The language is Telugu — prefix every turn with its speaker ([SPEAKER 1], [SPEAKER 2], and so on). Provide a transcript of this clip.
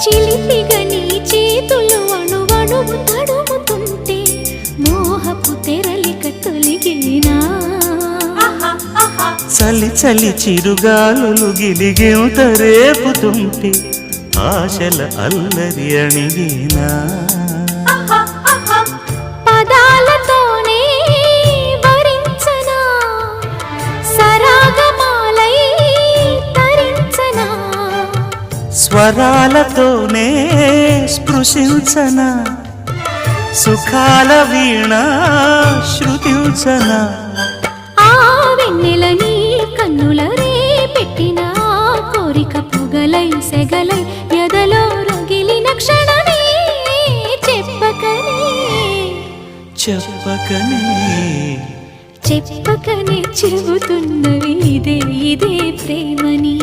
[SPEAKER 1] చిలిపిగా నీ చేతులు అణువణువు తడుముతుంటే మోహపు తెరలిక తొలిగేనా
[SPEAKER 2] చలి చలి చిరుగాలులు గిలిగేంత రేపుతుంటే ఆశల అల్లరి అణిగేనా
[SPEAKER 1] పదాలతోనే వరించనా సరాగమాలై తరించనా
[SPEAKER 2] స్వరాలతోనే స్పృశించనా సుఖాల వీణ శృతించనా
[SPEAKER 1] ఆ వెన్నెల నీ కన్నుల రే పెట్టిన కోరిక పొగలై సెగలై ఎదలో రగిలిన క్షణమే చెప్పకనే
[SPEAKER 2] చెప్పకనే
[SPEAKER 1] చెప్పకనే చెబుతున్నవి ఇదే ఇదే ప్రేమని